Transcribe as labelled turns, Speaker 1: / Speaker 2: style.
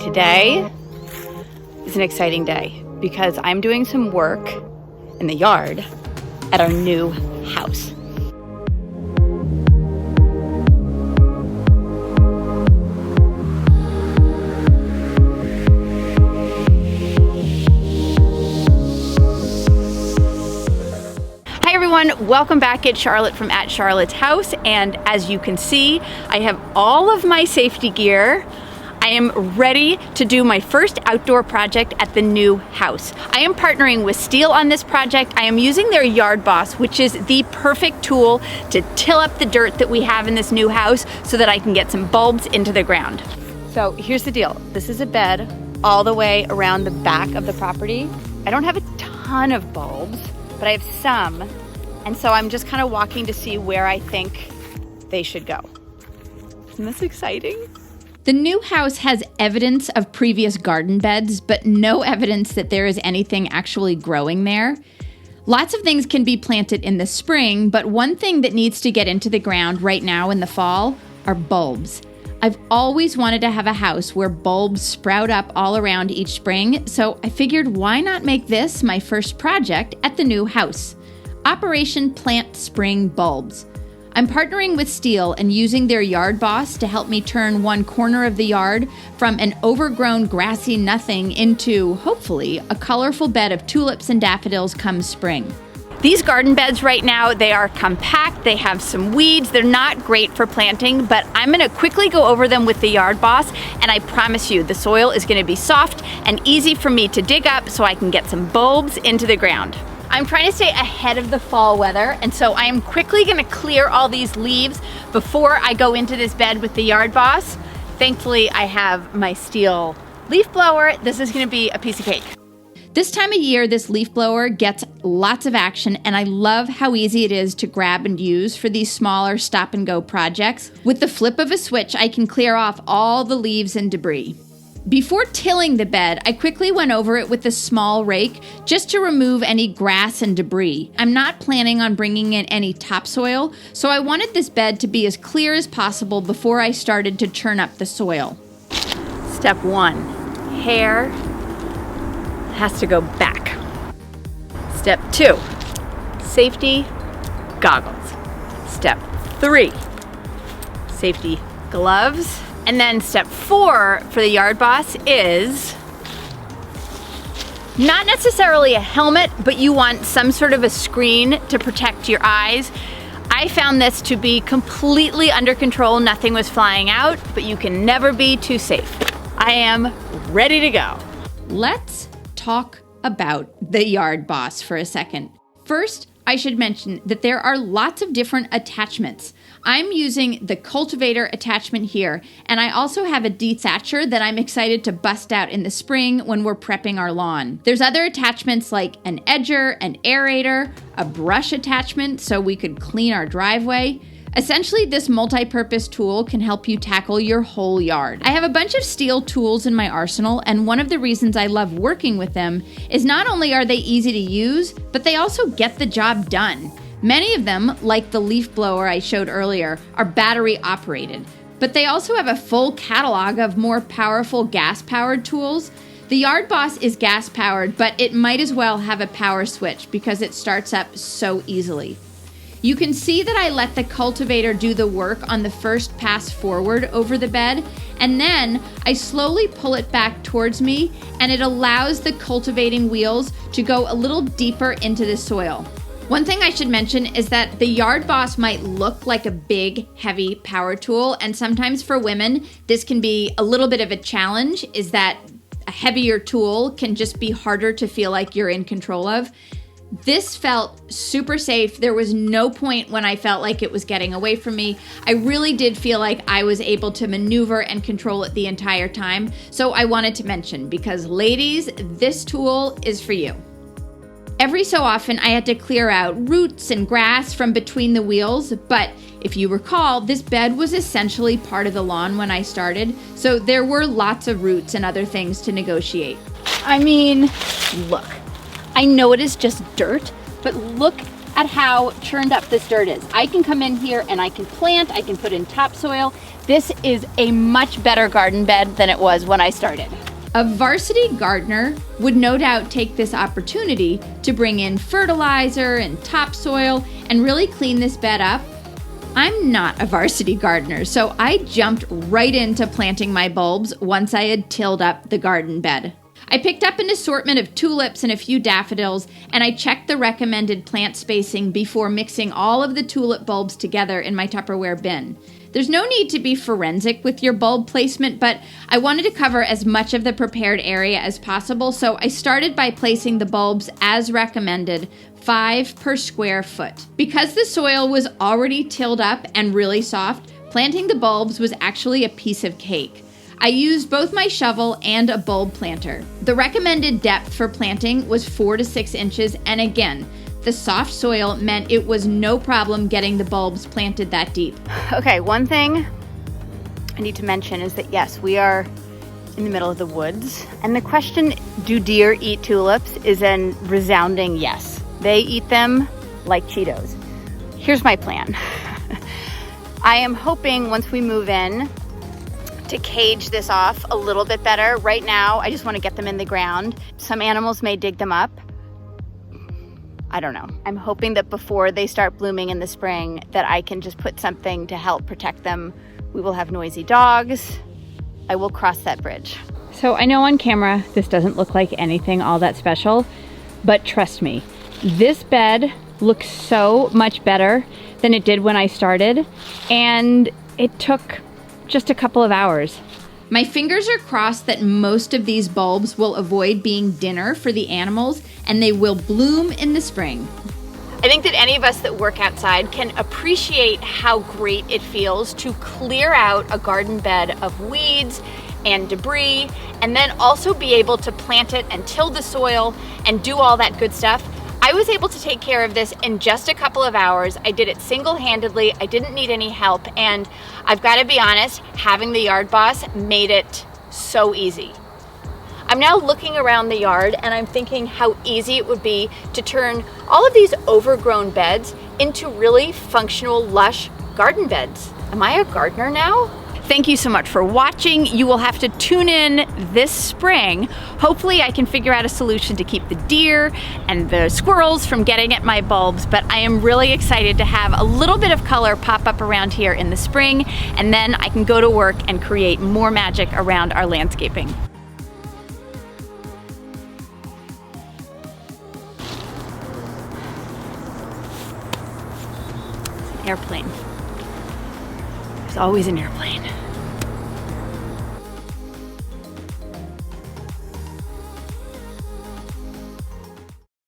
Speaker 1: Today is an exciting day because I'm doing some work in the yard at our new house. Hi everyone, welcome back. It's Charlotte from at Charlotte's House, and as you can see, I have all of my safety gear. I am ready to do my first outdoor project at the new house. I am partnering with STIHL on this project. I am using their Yard Boss, which is the perfect tool to till up the dirt that we have in this new house so that I can get some bulbs into the ground. So here's the deal. This is a bed all the way around the back of the property. I don't have a ton of bulbs, but I have some. And so I'm just kind of walking to see where I think they should go. Isn't this exciting?
Speaker 2: The new house has evidence of previous garden beds, but no evidence that there is anything actually growing there. Lots of things can be planted in the spring, but one thing that needs to get into the ground right now in the fall are bulbs. I've always wanted to have a house where bulbs sprout up all around each spring, so I figured why not make this my first project at the new house? Operation Plant Spring Bulbs. I'm partnering with STIHL and using their Yard Boss to help me turn one corner of the yard from an overgrown grassy nothing into, hopefully, a colorful bed of tulips and daffodils come spring.
Speaker 1: These garden beds right now, they are compact, they have some weeds, they're not great for planting, but I'm gonna quickly go over them with the Yard Boss, and I promise you the soil is gonna be soft and easy for me to dig up so I can get some bulbs into the ground. I'm trying to stay ahead of the fall weather, and so I am quickly gonna clear all these leaves before I go into this bed with the Yard Boss. Thankfully, I have my STIHL leaf blower. This is gonna be a piece of cake.
Speaker 2: This time of year, this leaf blower gets lots of action, and I love how easy it is to grab and use for these smaller stop-and-go projects. With the flip of a switch, I can clear off all the leaves and debris. Before tilling the bed, I quickly went over it with a small rake just to remove any grass and debris. I'm not planning on bringing in any topsoil, so I wanted this bed to be as clear as possible before I started to churn up the soil.
Speaker 1: Step 1, hair has to go back. Step 2, safety goggles. Step 3, safety gloves. And then step 4 for the Yard Boss is not necessarily a helmet, but you want some sort of a screen to protect your eyes. I found this to be completely under control. Nothing was flying out, but you can never be too safe. I am ready to go.
Speaker 2: Let's talk about the Yard Boss for a second. First, I should mention that there are lots of different attachments. I'm using the cultivator attachment here, and I also have a dethatcher that I'm excited to bust out in the spring when we're prepping our lawn. There's other attachments like an edger, an aerator, a brush attachment so we could clean our driveway. Essentially, this multi-purpose tool can help you tackle your whole yard. I have a bunch of STIHL tools in my arsenal, and one of the reasons I love working with them is not only are they easy to use, but they also get the job done. Many of them, like the leaf blower I showed earlier, are battery operated, but they also have a full catalog of more powerful gas-powered tools. The Yard Boss is gas-powered, but it might as well have a power switch because it starts up so easily. You can see that I let the cultivator do the work on the first pass forward over the bed, and then I slowly pull it back towards me, and it allows the cultivating wheels to go a little deeper into the soil. One thing I should mention is that the Yard Boss might look like a big, heavy power tool, and sometimes for women, this can be a little bit of a challenge, is that a heavier tool can just be harder to feel like you're in control of. This felt super safe. There was no point when I felt like it was getting away from me. I really did feel like I was able to maneuver and control it the entire time. So I wanted to mention, because ladies, this tool is for you. Every so often, I had to clear out roots and grass from between the wheels, but if you recall, this bed was essentially part of the lawn when I started, so there were lots of roots and other things to negotiate.
Speaker 1: I mean, look. I know it is just dirt, but look at how churned up this dirt is. I can come in here and I can plant, I can put in topsoil. This is a much better garden bed than it was when I started.
Speaker 2: A varsity gardener would no doubt take this opportunity to bring in fertilizer and topsoil and really clean this bed up. I'm not a varsity gardener, so I jumped right into planting my bulbs once I had tilled up the garden bed. I picked up an assortment of tulips and a few daffodils, and I checked the recommended plant spacing before mixing all of the tulip bulbs together in my Tupperware bin. There's no need to be forensic with your bulb placement, but I wanted to cover as much of the prepared area as possible, so I started by placing the bulbs as recommended, 5 per square foot. Because the soil was already tilled up and really soft, planting the bulbs was actually a piece of cake. I used both my shovel and a bulb planter. The recommended depth for planting was 4 to 6 inches, and again, the soft soil meant it was no problem getting the bulbs planted that deep.
Speaker 1: Okay, one thing I need to mention is that yes, we are in the middle of the woods, and the question, do deer eat tulips, is a resounding yes. They eat them like Cheetos. Here's my plan. I am hoping once we move in to cage this off a little bit better. Right now, I just want to get them in the ground. Some animals may dig them up. I don't know. I'm hoping that before they start blooming in the spring that I can just put something to help protect them. We will have noisy dogs. I will cross that bridge. So I know on camera this doesn't look like anything all that special, but trust me, this bed looks so much better than it did when I started, and it took just a couple of hours.
Speaker 2: My fingers are crossed that most of these bulbs will avoid being dinner for the animals and they will bloom in the spring.
Speaker 1: I think that any of us that work outside can appreciate how great it feels to clear out a garden bed of weeds and debris, and then also be able to plant it and till the soil and do all that good stuff. I was able to take care of this in just a couple of hours. I did it single-handedly. I didn't need any help, and I've got to be honest, having the yard boss made it so easy. I'm now looking around the yard and I'm thinking how easy it would be to turn all of these overgrown beds into really functional, lush garden beds. Am I a gardener now? Thank you so much for watching. You will have to tune in this spring. Hopefully I can figure out a solution to keep the deer and the squirrels from getting at my bulbs, but I am really excited to have a little bit of color pop up around here in the spring, and then I can go to work and create more magic around our landscaping. Airplane. There's always an airplane.